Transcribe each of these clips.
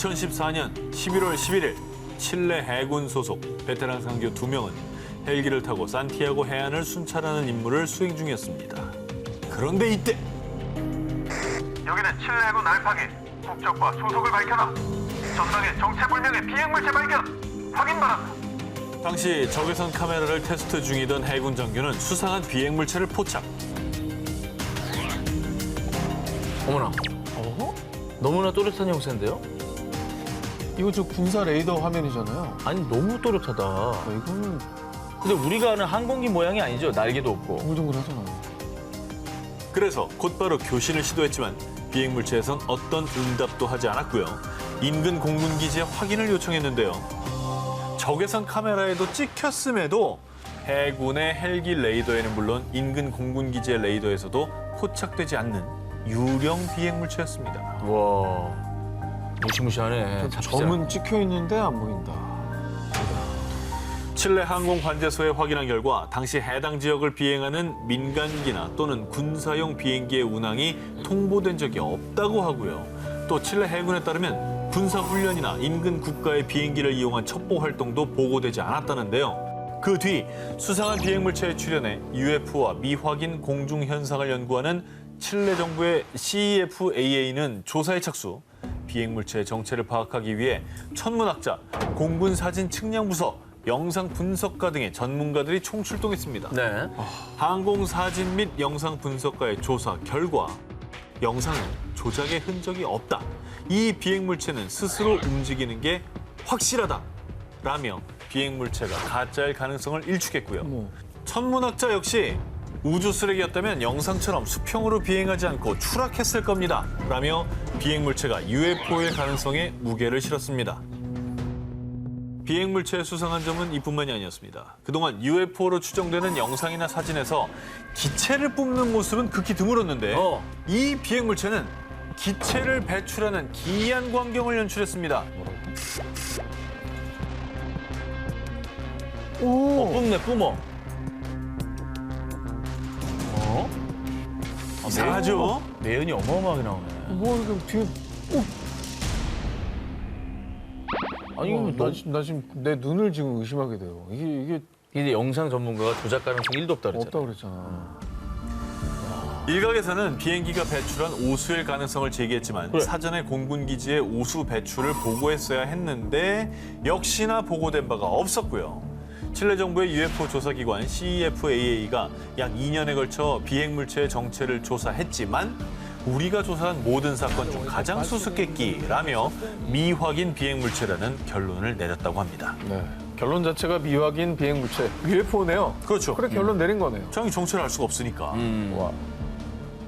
2014년 11월 11일 칠레 해군 소속 베테랑 상교 2명은 헬기를 타고 산티아고 해안을 순찰하는 임무를 수행 중이었습니다. 그런데 이때 여기는 칠레 해군 알파기. 국적과 소속을 밝혀라. 전방에 정체불명의 비행물체 발견. 확인 바란다. 당시 적외선 카메라를 테스트 중이던 해군 장교는 수상한 비행물체를 포착. 어머나. 너무나 또렷한 형태인데요? 이거 저 군사 레이더 화면이잖아요. 아니 너무 또렷하다. 이거는 근데 우리가 아는 항공기 모양이 아니죠. 날개도 없고. 동글동글하잖아요. 그래서 곧바로 교신을 시도했지만 비행물체에선 어떤 응답도 하지 않았고요. 인근 공군기지에 확인을 요청했는데요. 적외선 카메라에도 찍혔음에도 해군의 헬기 레이더에는 물론 인근 공군기지의 레이더에서도 포착되지 않는 유령 비행물체였습니다. 와 무시무시하네. 점은 찍혀 있는데 안 보인다. 칠레 항공 관제소에 확인한 결과 당시 해당 지역을 비행하는 민간기나 또는 군사용 비행기의 운항이 통보된 적이 없다고 하고요. 또 칠레 해군에 따르면 군사훈련이나 인근 국가의 비행기를 이용한 첩보 활동도 보고되지 않았다는데요. 그 뒤 수상한 비행물체에 출연해 UFO와 미확인 공중 현상을 연구하는 칠레 정부의 CEFAA는 조사에 착수. 비행물체의 정체를 파악하기 위해 천문학자, 공군사진 측량부서, 영상 분석가 등의 전문가들이 총출동했습니다. 네. 항공사진 및 영상 분석가의 조사 결과 영상은 조작의 흔적이 없다. 이 비행물체는 스스로 움직이는 게 확실하다. 라며 비행물체가 가짜일 가능성을 일축했고요. 천문학자 역시 우주 쓰레기였다면 영상처럼 수평으로 비행하지 않고 추락했을 겁니다. 라며 비행물체가 UFO일 가능성에 무게를 실었습니다. 비행물체의 수상한 점은 이뿐만이 아니었습니다. 그동안 UFO로 추정되는 영상이나 사진에서 기체를 뿜는 모습은 극히 드물었는데 이 비행물체는 기체를 배출하는 기이한 광경을 연출했습니다. 뿜네 뿜어. 이상하죠? 매연이 어마어마하게 나오네. 뭐 이거 뒤에 아니 이거 나 지금 내 눈을 지금 의심하게 돼요. 이게 이게 영상 전문가가 조작 가능성 1도 없다 그랬잖아. 없다고 그랬잖아. 일각에서는 비행기가 배출한 오수일 가능성을 제기했지만 그래. 사전에 공군기지에 오수 배출을 보고했어야 했는데 역시나 보고된 바가 없었고요. 칠레 정부의 UFO 조사기관 CEFAA가 약 2년에 걸쳐 비행물체의 정체를 조사했지만 우리가 조사한 모든 사건 중 가장 수수께끼라며 미확인 비행물체라는 결론을 내렸다고 합니다. 네. 결론 자체가 미확인 비행물체 UFO네요. 그렇죠. 그래 결론 내린 거네요. 정이 정체를 알 수가 없으니까. 와.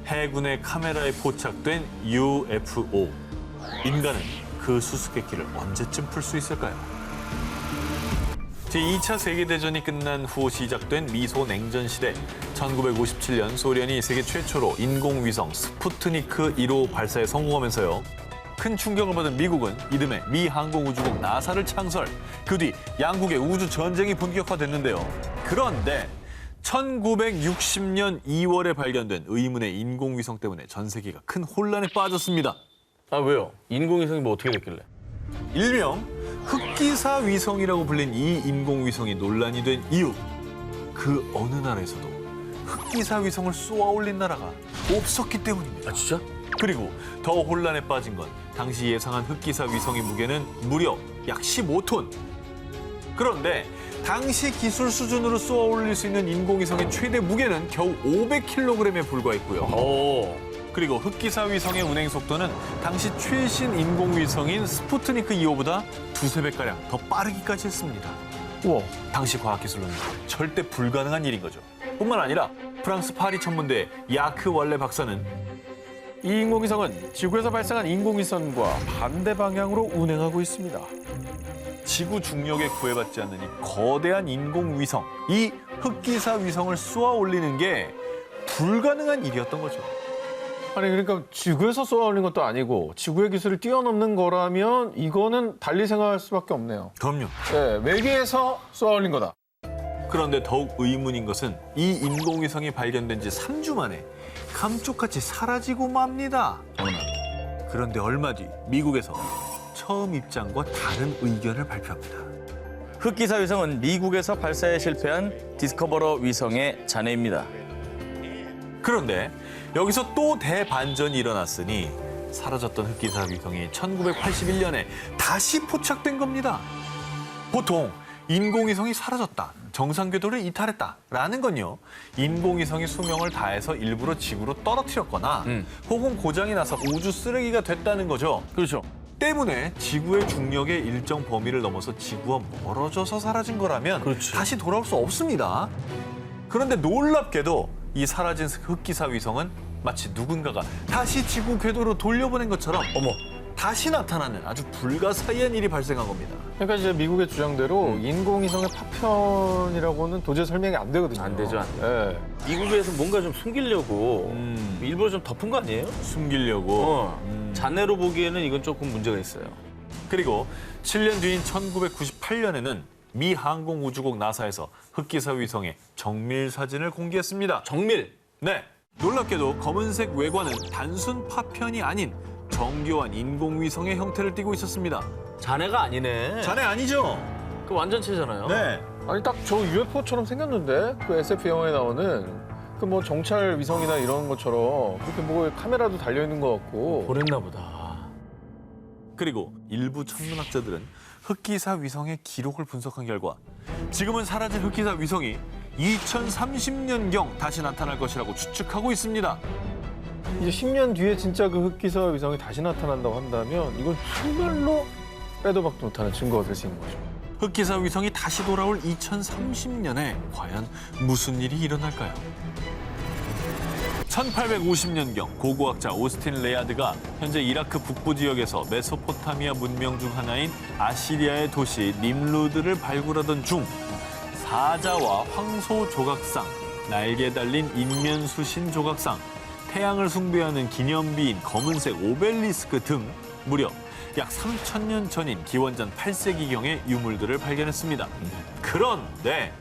해군의 카메라에 포착된 UFO. 인간은 그 수수께끼를 언제쯤 풀 수 있을까요? 제2차 세계대전이 끝난 후 시작된 미소 냉전 시대. 1957년 소련이 세계 최초로 인공위성 스푸트니크 1호 발사에 성공하면서요. 큰 충격을 받은 미국은 이듬해 미 항공우주국 나사를 창설. 그 뒤 양국의 우주 전쟁이 본격화됐는데요. 그런데 1960년 2월에 발견된 의문의 인공위성 때문에 전 세계가 큰 혼란에 빠졌습니다. 아 왜요? 인공위성이 뭐 어떻게 됐길래? 일명 흑기사 위성이라고 불린 이 인공위성이 논란이 된 이유. 그 어느 나라에서도 흑기사 위성을 쏘아 올린 나라가 없었기 때문입니다. 아 진짜? 그리고 더 혼란에 빠진 건 당시 예상한 흑기사 위성의 무게는 무려 약 15톤. 그런데 당시 기술 수준으로 쏘아 올릴 수 있는 인공위성의 최대 무게는 겨우 500kg에 불과했고요. 오. 그리고 흑기사 위성의 운행 속도는 당시 최신 인공위성인 스푸트니크 2호보다 두세 배가량 더 빠르기까지 했습니다. 우와. 당시 과학기술로는 절대 불가능한 일인 거죠. 뿐만 아니라 프랑스 파리 천문대 야크 월레 박사는 이 인공위성은 지구에서 발생한 인공위성과 반대 방향으로 운행하고 있습니다. 지구 중력에 구애받지 않는 이 거대한 인공위성, 이 흑기사 위성을 쏘아 올리는 게 불가능한 일이었던 거죠. 아니 그러니까 지구에서 쏘아 올린 것도 아니고 지구의 기술을 뛰어넘는 거라면 이거는 달리 생각할 수밖에 없네요. 그럼요. 네, 외계에서 쏘아 올린 거다. 그런데 더욱 의문인 것은 이 인공위성이 발견된 지 3주 만에 감쪽같이 사라지고 맙니다. 그런데 얼마 뒤 미국에서 처음 입장과 다른 의견을 발표합니다. 흑기사 위성은 미국에서 발사에 실패한 디스커버러 위성의 잔해입니다. 그런데 여기서 또 대반전이 일어났으니 사라졌던 흑기사 위성이 1981년에 다시 포착된 겁니다. 보통 인공위성이 사라졌다, 정상 궤도를 이탈했다라는 건요, 인공위성이 수명을 다해서 일부러 지구로 떨어뜨렸거나 혹은 고장이 나서 우주 쓰레기가 됐다는 거죠. 그렇죠. 때문에 지구의 중력의 일정 범위를 넘어서 지구와 멀어져서 사라진 거라면 그렇지. 다시 돌아올 수 없습니다. 그런데 놀랍게도 이 사라진 흑기사 위성은 마치 누군가가 다시 지구 궤도로 돌려보낸 것처럼 다시 나타나는 아주 불가사의한 일이 발생한 겁니다. 그러니까 이제 미국의 주장대로 인공위성의 파편이라고는 도저히 설명이 안 되거든요. 안 되죠, 안 예. 미국에서 뭔가 좀 숨기려고 일부러 좀 덮은 거 아니에요? 숨기려고. 잔해로 보기에는 이건 조금 문제가 있어요. 그리고 7년 뒤인 1998년에는 미 항공우주국 나사에서 흑기사 위성의 정밀 사진을 공개했습니다. 정밀. 네, 놀랍게도 검은색 외관은 단순 파편이 아닌 정교한 인공위성의 형태를 띠고 있었습니다. 잔해가 아니네. 자네 아니죠? 그 완전체잖아요. 네. 아니 딱 저 UFO처럼 생겼는데 그 SF 영화에 나오는 그 뭐 정찰 위성이나 이런 것처럼 그렇게 뭐 카메라도 달려 있는 것 같고. 보냈나 보다. 그리고 일부 천문학자들은 흑기사 위성의 기록을 분석한 결과 지금은 사라진 흑기사 위성이 2030년경 다시 나타날 것이라고 추측하고 있습니다. 이제 10년 뒤에 진짜 그 흑기사 위성이 다시 나타난다고 한다면 이건 정말로 빼도 박도 못하는 증거가 될 수 있는 거죠. 흑기사 위성이 다시 돌아올 2030년에 과연 무슨 일이 일어날까요? 1850년경 고고학자 오스틴 레아드가 현재 이라크 북부 지역에서 메소포타미아 문명 중 하나인 아시리아의 도시 님루드를 발굴하던 중 사자와 황소 조각상, 날개 달린 인면수신 조각상, 태양을 숭배하는 기념비인 검은색 오벨리스크 등 무려 약 3,000년 전인 기원전 8세기경의 유물들을 발견했습니다. 그런데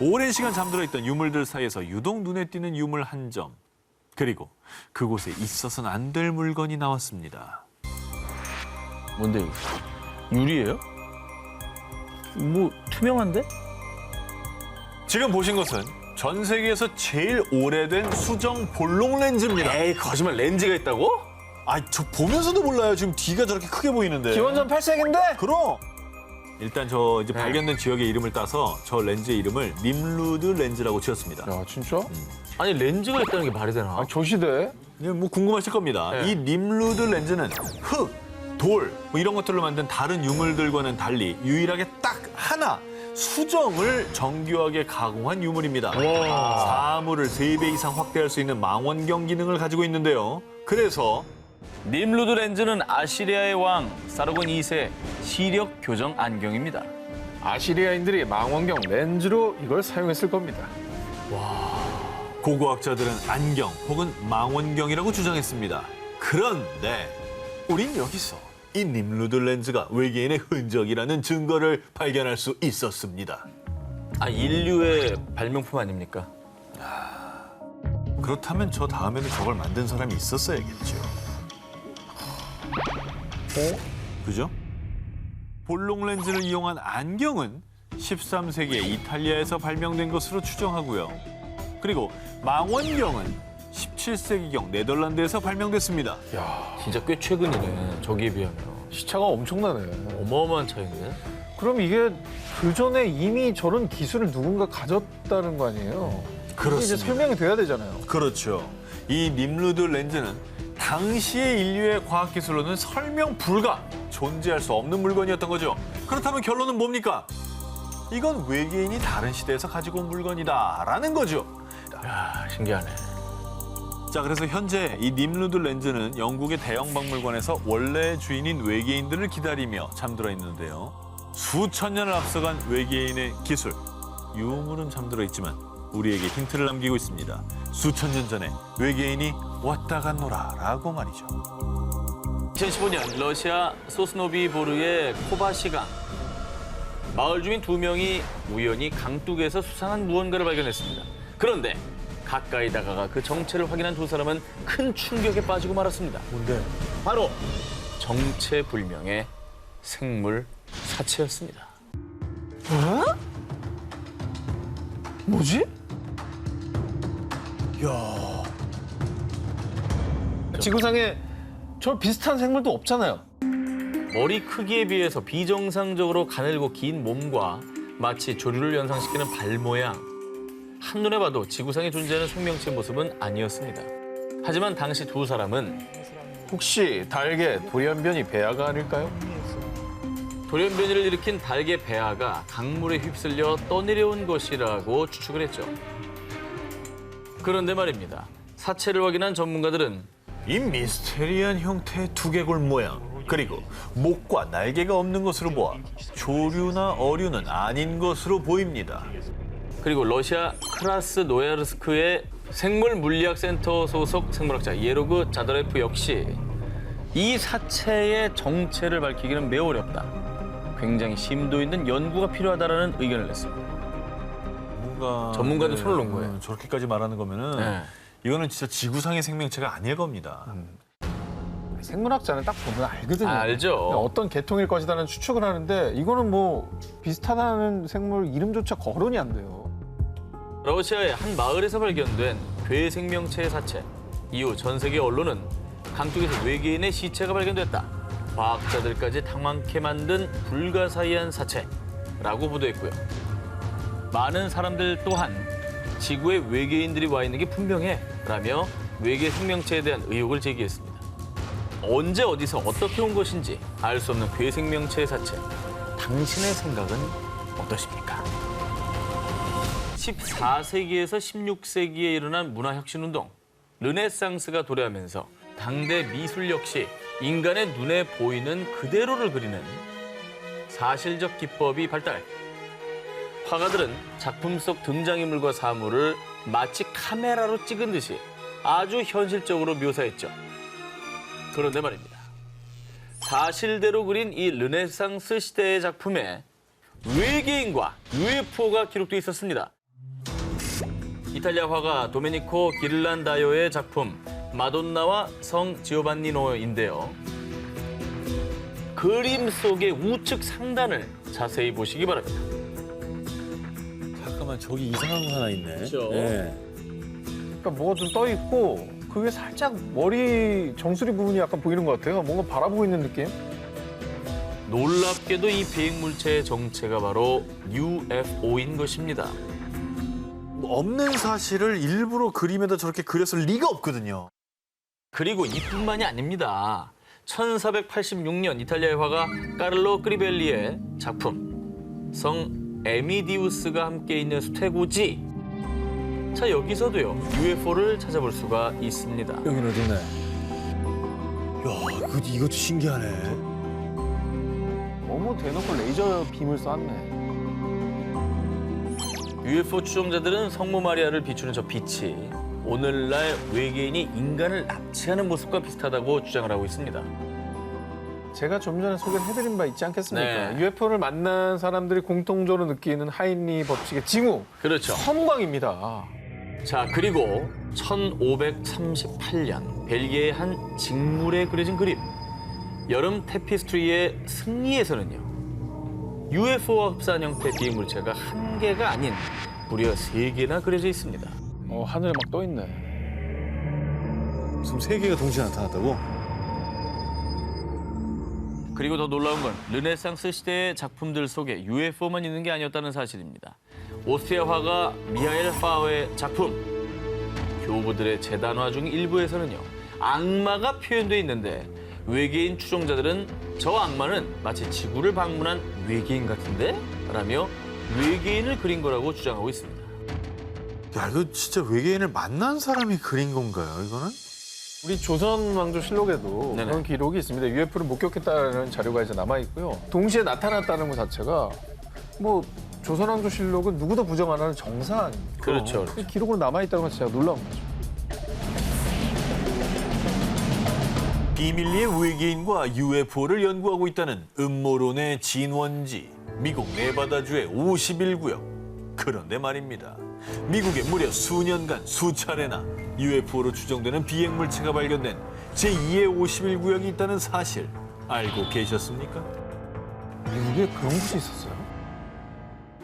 오랜 시간 잠들어 있던 유물들 사이에서 유독 눈에 띄는 유물 한 점, 그리고 그곳에 있어서는 안 될 물건이 나왔습니다. 뭔데 이거? 유리예요? 뭐 투명한데? 지금 보신 것은 전 세계에서 제일 오래된 수정 볼록 렌즈입니다. 에이 거짓말, 렌즈가 있다고? 저 보면서도 몰라요. 지금 뒤가 저렇게 크게 보이는데. 기원전 8세기인데? 그럼. 일단 저 이제 발견된 지역의 이름을 따서 저 렌즈의 이름을 님루드 렌즈라고 지었습니다. 야 진짜? 아니 렌즈가 있다는 게 말이 되나? 저 시대에? 예, 뭐 궁금하실 겁니다. 네. 이 님루드 렌즈는 흙, 돌, 뭐 이런 것들로 만든 다른 유물들과는 달리 유일하게 딱 하나 수정을 정교하게 가공한 유물입니다. 사물을 3배 이상 확대할 수 있는 망원경 기능을 가지고 있는데요. 그래서 님루드 렌즈는 아시리아의 왕 사르곤 2세 시력 교정 안경입니다. 아시리아인들이 망원경 렌즈로 이걸 사용했을 겁니다. 고고학자들은 안경 혹은 망원경이라고 주장했습니다. 그런데 우린 여기서 이 님루드 렌즈가 외계인의 흔적이라는 증거를 발견할 수 있었습니다. 인류의 발명품 아닙니까? 그렇다면 저 다음에는 저걸 만든 사람이 있었어야겠죠. 그죠? 볼록 렌즈를 이용한 안경은 13세기에 이탈리아에서 발명된 것으로 추정하고요. 그리고 망원경은 17세기경 네덜란드에서 발명됐습니다. 야 진짜 꽤 최근이네. 저기에 비하면. 시차가 엄청나네. 어마어마한 차이인데? 그럼 이게 그 전에 이미 저런 기술을 누군가 가졌다는 거 아니에요? 이게 이제 설명이 돼야 되잖아요. 그렇죠. 이 님루드 렌즈는 당시의 인류의 과학기술로는 설명 불가, 존재할 수 없는 물건이었던 거죠. 그렇다면 결론은 뭡니까? 이건 외계인이 다른 시대에서 가지고 온 물건이다라는 거죠. 야 신기하네. 자, 그래서 현재 이 님루드 렌즈는 영국의 대형 박물관에서 원래의 주인인 외계인들을 기다리며 잠들어 있는데요. 수천 년을 앞서간 외계인의 기술, 유물은 잠들어 있지만 우리에게 힌트를 남기고 있습니다. 수천 년 전에 외계인이 왔다 갔노라라고 말이죠. 2015년 러시아 소스노비보르의 코바시강. 마을 주민 2명이 우연히 강둑에서 수상한 무언가를 발견했습니다. 그런데 가까이 다가가 그 정체를 확인한 2사람은 큰 충격에 빠지고 말았습니다. 뭔데? 바로 정체불명의 생물 사체였습니다. 뭐지? 지구상에 저 비슷한 생물도 없잖아요. 머리 크기에 비해서 비정상적으로 가늘고 긴 몸과 마치 조류를 연상시키는 발 모양. 한눈에 봐도 지구상에 존재하는 생명체의 모습은 아니었습니다. 하지만 당시 두 사람은 혹시 달개 돌연변이 배아가 아닐까요? 돌연변이를 일으킨 달개 배아가 강물에 휩쓸려 떠내려온 것이라고 추측을 했죠. 그런데 말입니다. 사체를 확인한 전문가들은 이 미스테리한 형태의 두개골 모양, 그리고 목과 날개가 없는 것으로 보아 조류나 어류는 아닌 것으로 보입니다. 그리고 러시아 크라스노야르스크의 생물물리학센터 소속 생물학자 예로그 자더레프 역시 이 사체의 정체를 밝히기는 매우 어렵다. 굉장히 심도 있는 연구가 필요하다라는 의견을 냈습니다. 뭔가 전문가도 손을 놓은 거예요. 저렇게까지 말하는 거면은 네. 이거는 진짜 지구상의 생명체가 아닐 겁니다. 생물학자는 딱 보면 알거든요. 알죠. 어떤 계통일 것이다는 추측을 하는데 이거는 뭐 비슷하다는 생물 이름조차 거론이 안 돼요. 러시아의 한 마을에서 발견된 괴 생명체의 사체. 이후 전 세계 언론은 강쪽에서 외계인의 시체가 발견됐다. 과학자들까지 당황케 만든 불가사의한 사체라고 보도했고요. 많은 사람들 또한 지구에 외계인들이 와 있는 게 분명해 라며 외계 생명체에 대한 의혹을 제기했습니다. 언제 어디서 어떻게 온 것인지 알 수 없는 괴 생명체의 사체. 당신의 생각은 어떠십니까? 14세기에서 16세기에 일어난 문화혁신운동, 르네상스가 도래하면서 당대 미술 역시 인간의 눈에 보이는 그대로를 그리는 사실적 기법이 발달. 화가들은 작품 속 등장인물과 사물을 마치 카메라로 찍은 듯이 아주 현실적으로 묘사했죠. 그런데 말입니다. 사실대로 그린 이 르네상스 시대의 작품에 외계인과 UFO가 기록돼 있었습니다. 이탈리아 화가 도메니코 기를란다요의 작품 마돈나와 성 지오반니노인데요. 그림 속의 우측 상단을 자세히 보시기 바랍니다. 잠깐만, 저기 이상한 거 하나 있네. 그렇죠. 그러니까 뭐가 좀 떠 있고 그게 살짝 머리 정수리 부분이 약간 보이는 것 같아요. 뭔가 바라보고 있는 느낌? 놀랍게도 이 비행물체의 정체가 바로 UFO인 것입니다. 없는 사실을 일부러 그림에다 저렇게 그렸을 리가 없거든요. 그리고 이뿐만이 아닙니다. 1486년 이탈리아의 화가 까를로 크리벨리의 작품 성 에미디우스가 함께 있는 수태고지. 자, 여기서도요 UFO를 찾아볼 수가 있습니다. 여긴 어딨네. 야, 이것도 신기하네. 너무 대놓고 레이저 빔을 쐈네. UFO 추종자들은 성모 마리아를 비추는 저 빛이 오늘날 외계인이 인간을 납치하는 모습과 비슷하다고 주장을 하고 있습니다. 제가 좀 전에 소개해드린 바 있지 않겠습니까? 네. UFO를 만난 사람들이 공통적으로 느끼는 하인리 법칙의 징후, 그렇죠. 섬광입니다. 자, 그리고 1538년 벨기에의 한 직물에 그려진 그림. 여름 테피스트리의 승리에서는요. UFO와 흡사한 형태의 비행물체가 한 개가 아닌 무려 3개나 그려져 있습니다. 하늘에 막 떠 있네. 지금 세 개가 동시에 나타났다고? 그리고 더 놀라운 건 르네상스 시대의 작품들 속에 UFO만 있는 게 아니었다는 사실입니다. 오스트리아 화가 미하엘 파웨의 작품 교부들의 재단화 중 일부에서는요. 악마가 표현돼 있는데 외계인 추종자들은 저 악마는 마치 지구를 방문한 외계인 같은데? 라며 외계인을 그린 거라고 주장하고 있습니다. 야, 이거 진짜 외계인을 만난 사람이 그린 건가요, 이거는? 우리 조선 왕조실록에도 네네. 그런 기록이 있습니다. UFO를 목격했다는 자료가 이제 남아 있고요. 동시에 나타났다는 것 자체가 뭐 조선 왕조실록은 누구도 부정 안 하는 정사 아닙니까? 그렇죠. 그 기록으로 남아 있다는 것 자체가 놀라운 거죠. 비밀리에 외계인과 UFO를 연구하고 있다는 음모론의 진원지, 미국 네바다주의 51구역. 그런데 말입니다. 미국에 무려 수년간 수차례나 UFO로 추정되는 비행물체가 발견된 제2의 51구역이 있다는 사실 알고 계셨습니까? 미국에 그런 곳이 있었어요?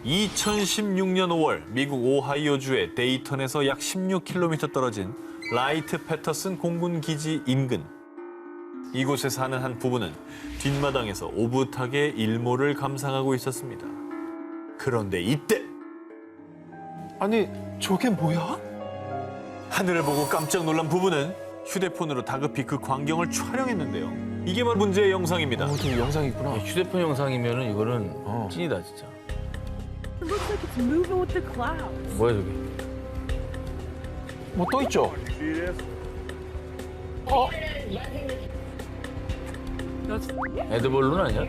2016년 5월 미국 오하이오주의 데이턴에서 약 16km 떨어진 라이트 패터슨 공군 기지 인근. 이곳에 사는 한 부부는 뒷마당에서 오붓하게 일몰을 감상하고 있었습니다. 그런데 이때 아니, 저게 뭐야? 하늘을 보고 깜짝 놀란 부부는 휴대폰으로 다급히 그 광경을 촬영했는데요. 이게 바로 문제의 영상입니다. 저기 영상이 있구나. 휴대폰 영상이면은 이거는 찐이다 진짜. It looks like it's moving with the clouds. 뭐야 저기? 뭐 떠 있죠? 에드벌룬 아니야?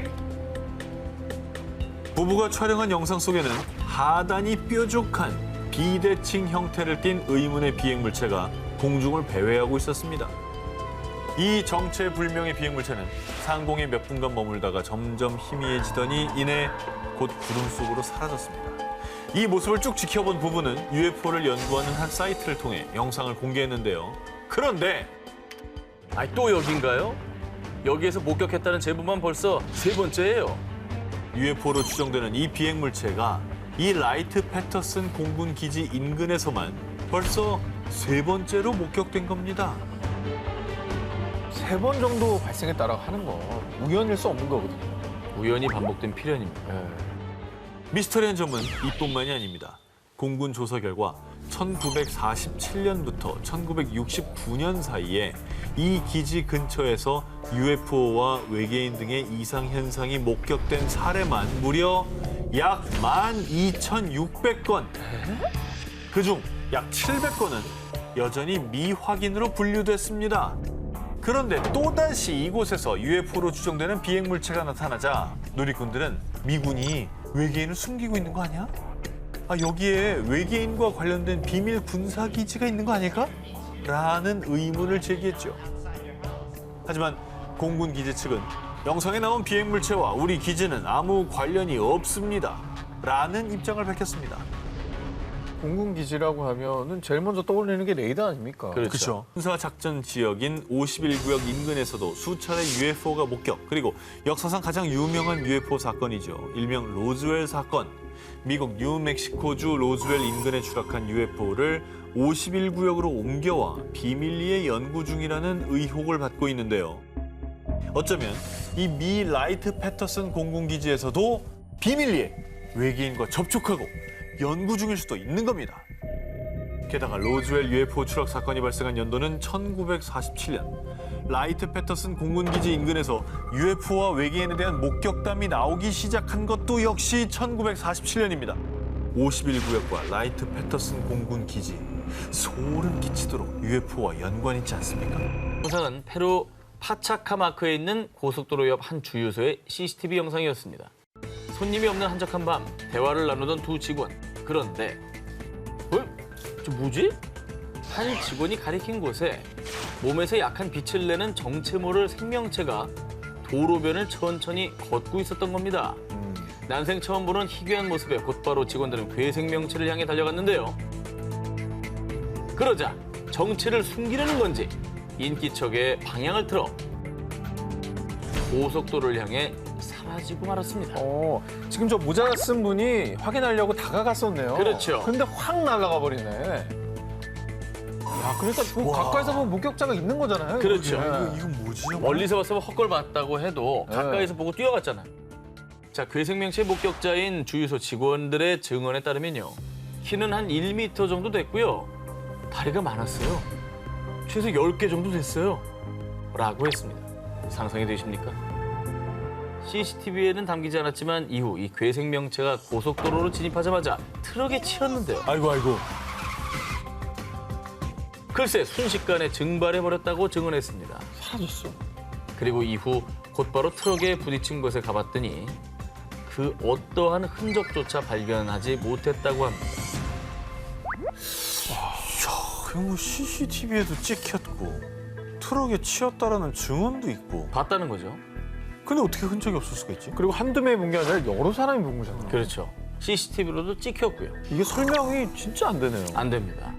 부부가 촬영한 영상 속에는 하단이 뾰족한 비대칭 형태를 띤 의문의 비행물체가 공중을 배회하고 있었습니다. 이 정체불명의 비행물체는 상공에 몇 분간 머물다가 점점 희미해지더니 이내 곧 구름 속으로 사라졌습니다. 이 모습을 쭉 지켜본 부부는 UFO를 연구하는 한 사이트를 통해 영상을 공개했는데요. 그런데 아니 또 여긴가요? 여기에서 목격했다는 제보만 벌써 3번째예요. UFO로 추정되는 이 비행물체가 이 라이트 패터슨 공군 기지 인근에서만 벌써 3번째로 목격된 겁니다. 3번 정도 발생했다라고 하는 건 우연일 수 없는 거거든요. 우연히 반복된 필연입니다. 미스터리한 점은 이뿐만이 아닙니다. 공군 조사 결과 1947년부터 1969년 사이에 이 기지 근처에서 UFO와 외계인 등의 이상 현상이 목격된 사례만 무려 약 12,600건. 그중 약 700건은 여전히 미확인으로 분류됐습니다. 그런데 또다시 이곳에서 UFO로 추정되는 비행물체가 나타나자 누리꾼들은 미군이 외계인을 숨기고 있는 거 아니야? 아, 여기에 외계인과 관련된 비밀 군사기지가 있는 거 아닐까? 라는 의문을 제기했죠. 하지만 공군 기지 측은 영상에 나온 비행물체와 우리 기지는 아무 관련이 없습니다. 라는 입장을 밝혔습니다. 공군 기지라고 하면은 제일 먼저 떠올리는 게 레이더 아닙니까? 그렇죠. 군사 작전 지역인 51구역 인근에서도 수차례 UFO가 목격, 그리고 역사상 가장 유명한 UFO 사건이죠. 일명 로즈웰 사건. 미국 뉴멕시코주 로즈웰 인근에 추락한 UFO를 51구역으로 옮겨와 비밀리에 연구 중이라는 의혹을 받고 있는데요. 어쩌면 이 미 라이트 패터슨 공군기지에서도 비밀리에 외계인과 접촉하고 연구 중일 수도 있는 겁니다. 게다가 로즈웰 UFO 추락 사건이 발생한 연도는 1947년. 라이트 패터슨 공군기지 인근에서 UFO와 외계인에 대한 목격담이 나오기 시작한 것도 역시 1947년입니다. 51구역과 라이트 패터슨 공군기지. 소름 끼치도록 UFO와 연관이 있지 않습니까? 영상은 페루 파차카마크에 있는 고속도로 옆 한 주유소의 CCTV 영상이었습니다. 손님이 없는 한적한 밤, 대화를 나누던 두 직원. 그런데 저 뭐지? 한 직원이 가리킨 곳에 몸에서 약한 빛을 내는 정체 모를 생명체가 도로변을 천천히 걷고 있었던 겁니다. 난생 처음 보는 희귀한 모습에 곧바로 직원들은 괴생명체를 향해 달려갔는데요. 그러자 정체를 숨기려는 건지 인기척에 방향을 틀어 고속도로를 향해 사라지고 말았습니다. 지금 저 모자 쓴 분이 확인하려고 다가갔었네요. 그렇죠. 근데 확 날아가 버리네. 야, 그러니까 그 가까이서 보면 목격자가 있는 거잖아요. 그렇죠. 여기. 이건 뭐지? 멀리서 봤으면 헛걸 봤다고 해도 네. 가까이서 보고 뛰어갔잖아요. 자, 괴생명체 목격자인 주유소 직원들의 증언에 따르면요. 키는 한 1m 정도 됐고요. 다리가 많았어요. 최소 10개 정도 됐어요. 라고 했습니다. 상상이 되십니까? CCTV에는 담기지 않았지만 이후 이 괴생명체가 고속도로로 진입하자마자 트럭에 치였는데요. 아이고. 글쎄 순식간에 증발해버렸다고 증언했습니다. 사라졌어. 그리고 이후 곧바로 트럭에 부딪힌 곳에 가봤더니 그 어떠한 흔적조차 발견하지 못했다고 합니다. 그럼 뭐 CCTV에도 찍혔고 트럭에 치였다라는 증언도 있고. 봤다는 거죠. 근데 어떻게 흔적이 없을 수가 있지? 그리고 한두 명이 본 게 아니라 여러 사람이 본 거잖아요. 그렇죠. CCTV로도 찍혔고요. 이게 설명이 진짜 안 되네요. 안 됩니다.